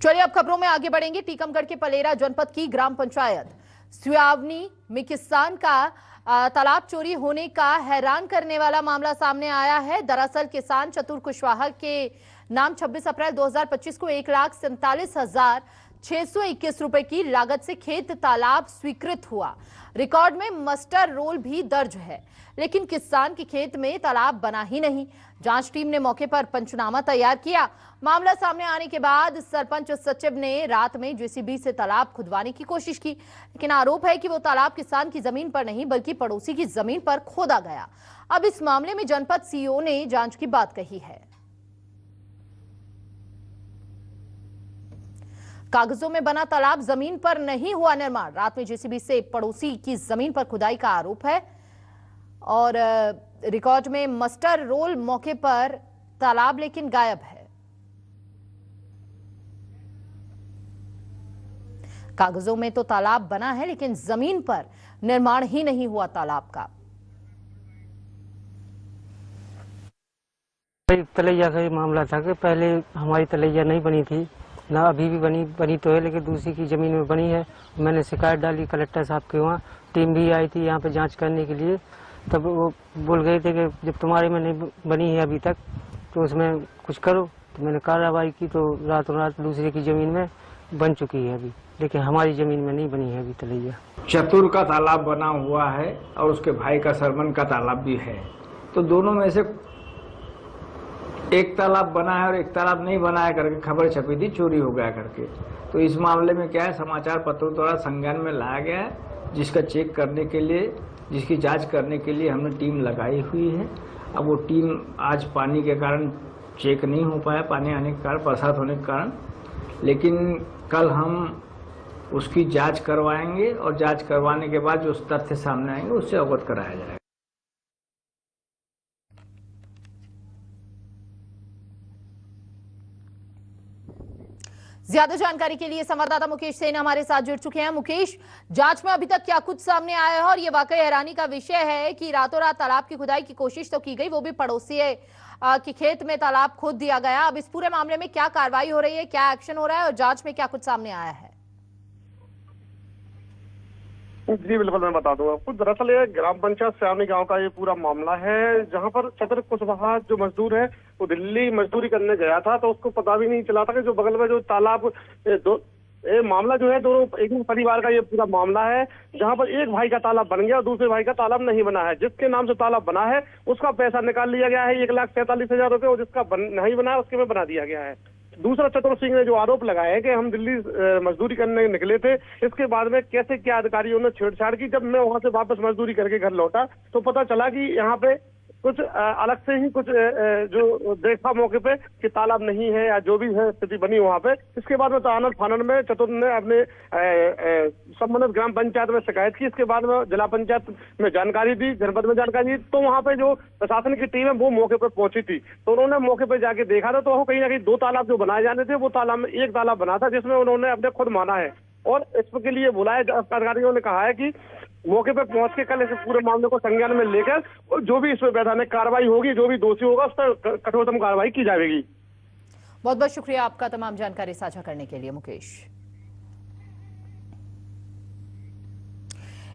चलिए अब खबरों में आगे बढ़ेंगे। टीकमगढ़ के पलेरा जनपद की ग्राम पंचायत सुयावनी में किसान का तालाब चोरी होने का हैरान करने वाला मामला सामने आया है। दरअसल किसान चतुर कुशवाहा के नाम 26 अप्रैल 2025 को 1,47,621 रुपए की लागत से खेत तालाब स्वीकृत हुआ। रिकॉर्ड में मस्टर रोल भी दर्ज है, लेकिन किसान के खेत में तालाब बना ही नहीं। जांच टीम ने मौके पर पंचनामा तैयार किया। मामला सामने आने के बाद सरपंच सचिव ने रात में जेसीबी से तालाब खुदवाने की कोशिश की, लेकिन आरोप है कि वो तालाब किसान की जमीन पर नहीं बल्कि पड़ोसी की जमीन पर खोदा गया। अब इस मामले में जनपद सीईओ ने जांच की बात कही है। कागजों में बना तालाब जमीन पर नहीं हुआ निर्माण। रात में जेसीबी से पड़ोसी की जमीन पर खुदाई का आरोप है और रिकॉर्ड में मस्टर रोल मौके पर तालाब लेकिन गायब है। कागजों में तो तालाब बना है, लेकिन जमीन पर निर्माण ही नहीं हुआ तालाब का। तलैया का मामला था कि पहले हमारी तलैया नहीं बनी थी, ना अभी भी बनी तो है, लेकिन दूसरी की जमीन में बनी है। मैंने शिकायत डाली कलेक्टर साहब के वहाँ, टीम भी आई थी यहाँ पे जांच करने के लिए। तब वो बोल गए थे कि जब तुम्हारे में नहीं बनी है अभी तक तो उसमें कुछ करो। तो मैंने कार्रवाई की तो रातों रात दूसरे की जमीन में बन चुकी है अभी, लेकिन हमारी जमीन में नहीं बनी है अभी तलैया। चतुर का तालाब बना हुआ है और उसके भाई का सरमन का तालाब भी है, तो दोनों में से एक तालाब बना है और एक तालाब नहीं बना है करके खबर छपी थी चोरी हो गया करके। तो इस मामले में क्या है, समाचार पत्रों द्वारा संज्ञान में लाया गया है, जिसका चेक करने के लिए, जिसकी जांच करने के लिए हमने टीम लगाई हुई है। अब वो टीम आज पानी के कारण चेक नहीं हो पाया, पानी आने के कारण, बरसात होने के कारण, लेकिन कल हम उसकी जांच करवाएंगे और जांच करवाने के बाद जो तथ्य सामने आएंगे उससे अवगत कराया जाएगा। ज्यादा जानकारी के लिए संवाददाता मुकेश सेन हमारे साथ जुड़ चुके हैं। मुकेश, जांच में अभी तक क्या कुछ सामने आया है और ये वाकई हैरानी का विषय है कि रातों रात तालाब की खुदाई की कोशिश तो की गई, वो भी पड़ोसी के खेत में तालाब खोद दिया गया। अब इस पूरे मामले में क्या कार्रवाई हो रही है, क्या एक्शन हो रहा है और जांच में क्या कुछ सामने आया है? जी बिल्कुल, मैं बता दूंगा आपको। दरअसल ये ग्राम पंचायत सुयावनी गांव का ये पूरा मामला है, जहां पर चतुर कुशवाहा जो मजदूर है वो दिल्ली मजदूरी करने गया था, तो उसको पता भी नहीं चला था कि जो बगल में जो तालाब ये मामला जो है दोनों एक ही परिवार का ये पूरा मामला है, जहां पर एक भाई का तालाब बन गया और दूसरे भाई का तालाब नहीं बना है। जिसके नाम से तालाब बना है उसका पैसा निकाल लिया गया है 1,47,000 रुपए, और जिसका नहीं बना है उसके में बना दिया गया है। दूसरा, चतुर सिंह ने जो आरोप लगाया है कि हम दिल्ली मजदूरी करने निकले थे, इसके बाद में कैसे क्या अधिकारियों ने छेड़छाड़ की। जब मैं वहां से वापस मजदूरी करके घर लौटा तो पता चला कि यहाँ पे कुछ अलग से ही कुछ जो देखा मौके पे कि तालाब नहीं है या जो भी है स्थिति बनी वहां पे। इसके बाद में तानन फानन में चतुर ने अपने संबंधित ग्राम पंचायत में शिकायत की। इसके बाद में जिला पंचायत में जानकारी दी, जनपद में जानकारी दी, तो वहां पे जो प्रशासन की टीम है वो मौके पर पहुंची थी। तो उन्होंने मौके पर जाके देखा था तो कहीं ना कहीं 2 तालाब जो बनाए जाने थे वो तालाब में एक तालाब बना था, जिसमें उन्होंने अपने खुद माना है और इसके लिए बुलाया। अधिकारियों ने कहा है कि मौके पर पहुंच के कल इस पूरे मामले को संज्ञान में लेकर और जो भी इसमें वैधानिक कार्रवाई होगी, जो भी दोषी होगा उस पर कठोरतम कार्रवाई की जाएगी। बहुत बहुत शुक्रिया आपका तमाम जानकारी साझा करने के लिए मुकेश।